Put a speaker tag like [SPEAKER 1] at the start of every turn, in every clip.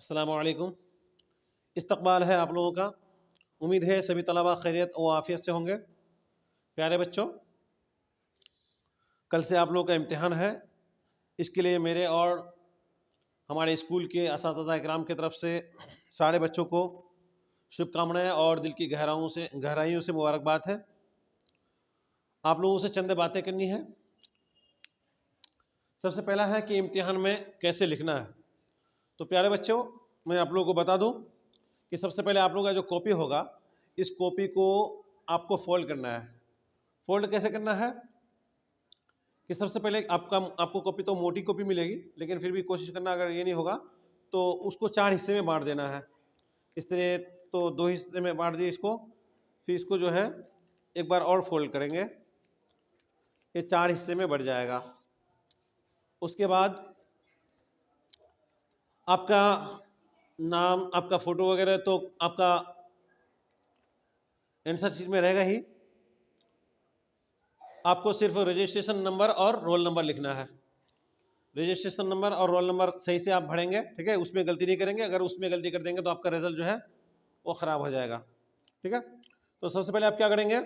[SPEAKER 1] अस्सलामु अलैकुम। इस्तकबाल है आप लोगों का। उम्मीद है सभी तलबा खैरियत और आफ़ियत से होंगे। प्यारे बच्चों, कल से आप लोगों का इम्तिहान है। इसके लिए मेरे और हमारे स्कूल के असातिज़ा इकराम की तरफ से सारे बच्चों को शुभकामनाएँ और दिल की गहराइयों से मुबारकबाद है। आप लोगों से चंद बातें करनी है। सबसे पहला है कि इम्तिहान में कैसे लिखना है। तो प्यारे बच्चों, मैं आप लोगों को बता दूं कि सबसे पहले आप लोगों का जो कॉपी होगा, इस कॉपी को आपको फोल्ड करना है। फोल्ड कैसे करना है कि सबसे पहले आपको कॉपी तो मोटी कॉपी मिलेगी, लेकिन फिर भी कोशिश करना, अगर ये नहीं होगा तो उसको 4 हिस्से में बांट देना है। इस तरह तो 2 हिस्से में बांट दिए इसको, फिर इसको जो है एक बार और फोल्ड करेंगे, ये 4 हिस्से में बढ़ जाएगा। उसके बाद आपका नाम, आपका फ़ोटो वगैरह तो आपका आंसर शीट में रहेगा ही। आपको सिर्फ रजिस्ट्रेशन नंबर और रोल नंबर लिखना है। रजिस्ट्रेशन नंबर और रोल नंबर सही से आप भरेंगे, ठीक है, उसमें गलती नहीं करेंगे। अगर उसमें गलती कर देंगे तो आपका रिजल्ट जो है वो ख़राब हो जाएगा, ठीक है। तो सबसे पहले आप क्या करेंगे,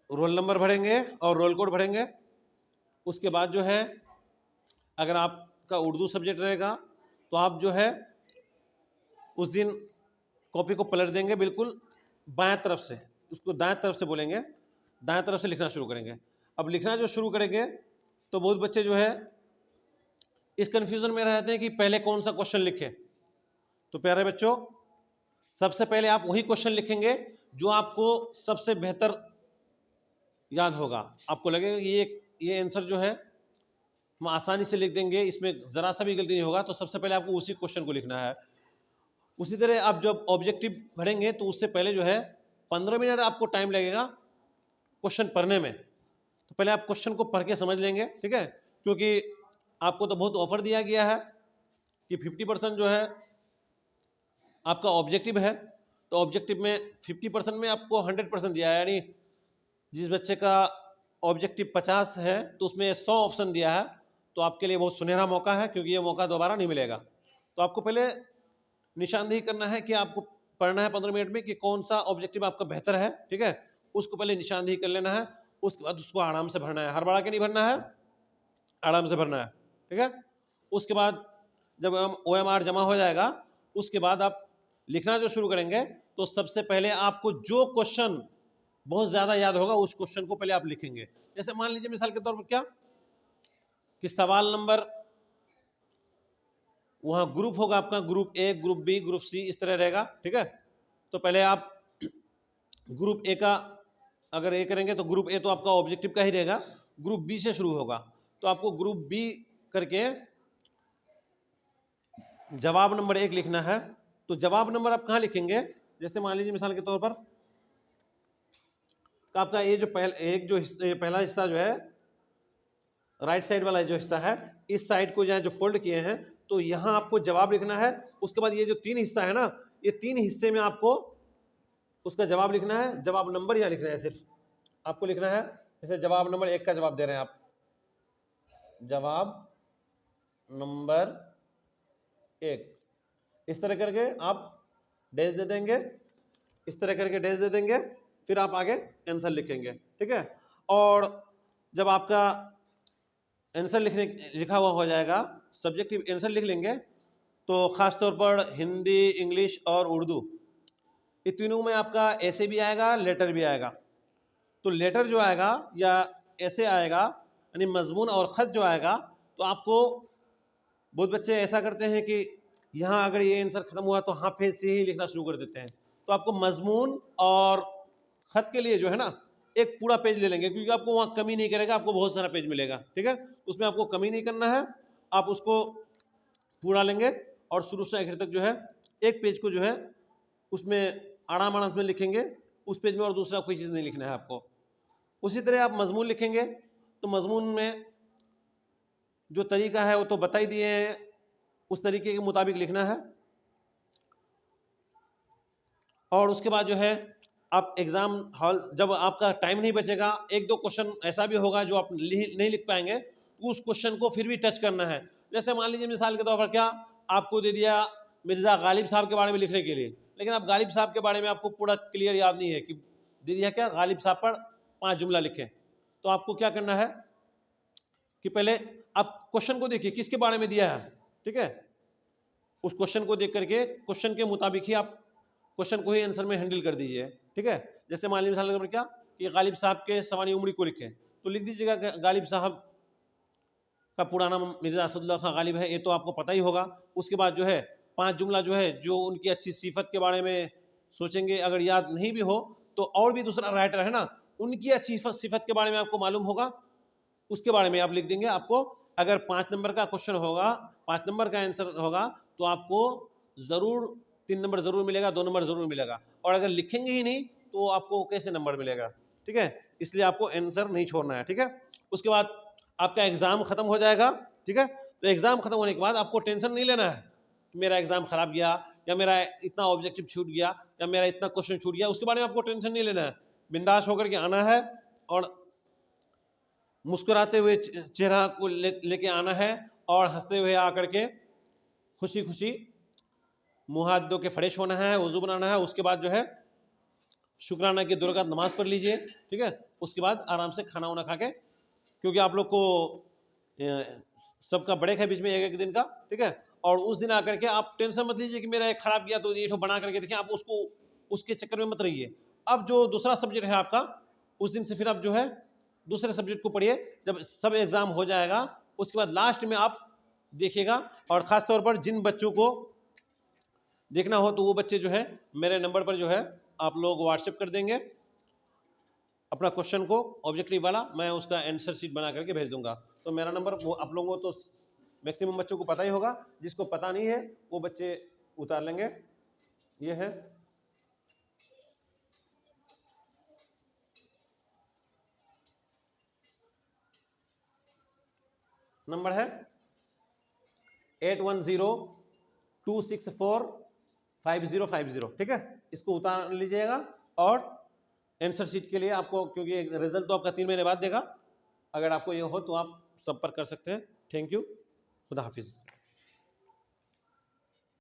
[SPEAKER 1] रोल नंबर भरेंगे और रोल कोड भरेंगे। उसके बाद जो है, अगर आपका उर्दू सब्जेक्ट रहेगा तो आप जो है उस दिन कॉपी को पलट देंगे बिल्कुल बाएं तरफ से, उसको दाएं तरफ से बोलेंगे, दाएं तरफ से लिखना शुरू करेंगे। अब लिखना जो शुरू करेंगे तो बहुत बच्चे जो है इस कंफ्यूजन में रहते हैं कि पहले कौन सा क्वेश्चन लिखें। तो प्यारे बच्चों, सबसे पहले आप वही क्वेश्चन लिखेंगे जो आपको सबसे बेहतर याद होगा। आपको लगेगा कि ये आंसर जो है हम आसानी से लिख देंगे, इसमें ज़रा सा भी गलती नहीं होगा, तो सबसे पहले आपको उसी क्वेश्चन को लिखना है। उसी तरह आप जब ऑब्जेक्टिव भरेंगे तो उससे पहले जो है 15 मिनट आपको टाइम लगेगा क्वेश्चन पढ़ने में। तो पहले आप क्वेश्चन को पढ़ के समझ लेंगे, ठीक है, क्योंकि आपको तो बहुत ऑफर दिया गया है कि 50% जो है आपका ऑब्जेक्टिव है। तो ऑब्जेक्टिव में 50% में आपको 100% दिया है, यानी जिस बच्चे का ऑब्जेक्टिव 50 है तो उसमें 100 ऑप्शन दिया है। तो आपके लिए बहुत सुनहरा मौका है, क्योंकि ये मौका दोबारा नहीं मिलेगा। तो आपको पहले निशानदेही करना है कि आपको पढ़ना है 15 मिनट में कि कौन सा ऑब्जेक्टिव आपका बेहतर है, ठीक है। उसको पहले निशानदेही कर लेना है। उसके बाद उसको आराम से भरना है, हड़बड़ा के नहीं भरना है, आराम से भरना है, ठीक है। उसके बाद जब OMR जमा हो जाएगा, उसके बाद आप लिखना जो शुरू करेंगे तो सबसे पहले आपको जो क्वेश्चन बहुत ज़्यादा याद होगा उस क्वेश्चन को पहले आप लिखेंगे। जैसे मान लीजिए मिसाल के तौर पर क्या कि सवाल नंबर, वहाँ ग्रुप होगा आपका, group A, group B, group C, इस तरह रहेगा, ठीक है। तो पहले आप ग्रुप ए का अगर ए करेंगे तो ग्रुप ए तो आपका ऑब्जेक्टिव का ही रहेगा, ग्रुप बी से शुरू होगा। तो आपको ग्रुप बी करके जवाब नंबर 1 लिखना है। तो जवाब नंबर आप कहाँ लिखेंगे, जैसे मान लीजिए मिसाल के तौर पर आपका ये जो पहला हिस्सा जो है, राइट साइड वाला जो हिस्सा है, इस साइड को जो फोल्ड किए हैं, तो यहाँ आपको जवाब लिखना है। उसके बाद ये जो 3 हिस्सा है ना, ये 3 हिस्से में आपको उसका जवाब लिखना है। जवाब नंबर यहाँ लिखना है, सिर्फ आपको लिखना है। जैसे जवाब नंबर 1 का जवाब दे रहे हैं आप, जवाब नंबर 1, इस तरह करके आप डैश दे देंगे, इस तरह करके डैश दे देंगे, फिर आप आगे आंसर लिखेंगे, ठीक है। और जब आपका आंसर लिखा हुआ हो जाएगा, सब्जेक्टिव आंसर लिख लेंगे, तो ख़ास तौर पर हिंदी, इंग्लिश और उर्दू, ये तीनों में आपका ऐसे भी आएगा, लेटर भी आएगा। तो लेटर जो आएगा या ऐसे आएगा, यानी मजमून और ख़त जो आएगा, तो आपको बहुत बच्चे ऐसा करते हैं कि यहाँ अगर ये आंसर ख़त्म हुआ तो हाफ पेज से ही लिखना शुरू कर देते हैं। तो आपको मजमून और ख़त के लिए जो है ना एक पूरा पेज ले लेंगे, क्योंकि आपको वहाँ कमी नहीं करेगा, आपको बहुत सारा पेज मिलेगा, ठीक है। उसमें आपको कमी नहीं करना है, आप उसको पूरा लेंगे और शुरू से आखिर तक जो है एक पेज को जो है उसमें आराम आराम से लिखेंगे, उस पेज में और दूसरा कोई चीज़ नहीं लिखना है आपको। उसी तरह आप मजमून लिखेंगे, तो मजमून में जो तरीका है वो तो बता ही दिए हैं, उस तरीके के मुताबिक लिखना है। और उसके बाद जो है आप एग्ज़ाम हॉल, जब आपका टाइम नहीं बचेगा, 1-2 क्वेश्चन ऐसा भी होगा जो आप नहीं लिख पाएंगे, उस क्वेश्चन को फिर भी टच करना है। जैसे मान लीजिए मिसाल के तौर पर क्या आपको दे दिया मिर्ज़ा गालिब साहब के बारे में लिखने के लिए, लेकिन आप गालिब साहब के बारे में आपको पूरा क्लियर याद नहीं है कि दे दिया क्या गालिब साहब पर 5 जुमला लिखें, तो आपको क्या करना है कि पहले आप क्वेश्चन को देखिए किसके बारे में दिया है, ठीक है, उस क्वेश्चन को देख करके क्वेश्चन के मुताबिक ही आप क्वेश्चन को ही आंसर में हैंडल कर दीजिए, ठीक है। जैसे मान लीजिए मिसाल क्या कि गालिब साहब के सवानी उम्र को लिखें, तो लिख दीजिएगा गालिब साहब का पूरा नाम मिर्ज़ा असदुल्लाह खां गालिब है, ये तो आपको पता ही होगा। उसके बाद जो है 5 जुमला जो है जो उनकी अच्छी सिफत के बारे में सोचेंगे, अगर याद नहीं भी हो तो और भी दूसरा राइटर है ना, उनकी अच्छी सिफत के बारे में आपको मालूम होगा, उसके बारे में आप लिख देंगे। आपको अगर 5 नंबर का क्वेश्चन होगा, 5 नंबर का आंसर होगा, तो आपको ज़रूर 3 नंबर ज़रूर मिलेगा, 2 नंबर ज़रूर मिलेगा, और अगर लिखेंगे ही नहीं तो आपको कैसे नंबर मिलेगा, ठीक है। इसलिए आपको आंसर नहीं छोड़ना है, ठीक है। उसके बाद आपका एग्ज़ाम ख़त्म हो जाएगा, ठीक है। तो एग्ज़ाम ख़त्म होने के बाद आपको टेंशन नहीं लेना है मेरा एग्ज़ाम ख़राब गया, या मेरा इतना ऑब्जेक्टिव छूट गया, या मेरा इतना क्वेश्चन छूट गया, उसके बारे में आपको टेंशन नहीं लेना है। बिंदास होकर के आना है और मुस्कुराते हुए चेहरा को लेके आना है, और हंसते हुए आकर के खुशी खुशी मुँह हाथ धो के फ्रेश होना है, वज़ू बनाना है। उसके बाद जो है शुक्राना की 2 रकात नमाज़ पढ़ लीजिए, ठीक है। उसके बाद आराम से खाना वाना खा के, क्योंकि आप लोग को सबका ब्रेक है बीच में 1-1 दिन का, ठीक है। और उस दिन आकर के आप टेंशन मत लीजिए कि मेरा एक खराब गया तो ये तो बना करके देखिए, आप उसको उसके चक्कर में मत रहिए। अब जो दूसरा सब्जेक्ट है आपका, उस दिन से फिर आप जो है दूसरे सब्जेक्ट को पढ़िए। जब सब एग्ज़ाम हो जाएगा उसके बाद लास्ट में आप देखिएगा, और ख़ास तौर पर जिन बच्चों को देखना हो तो वो बच्चे जो है मेरे नंबर पर जो है आप लोग व्हाट्सएप कर देंगे अपना क्वेश्चन को ऑब्जेक्टिव वाला, मैं उसका आंसर शीट बना करके भेज दूंगा। तो मेरा नंबर वो आप लोगों को तो मैक्सिमम बच्चों को पता ही होगा, जिसको पता नहीं है वो बच्चे उतार लेंगे। ये है नंबर है 8102645050, ठीक है। इसको उतार लीजिएगा, और आंसर शीट के लिए आपको, क्योंकि रिजल्ट तो आपका 3 महीने बाद देगा, अगर आपको ये हो तो आप संपर्क कर सकते हैं। थैंक यू, खुदा हाफिज़।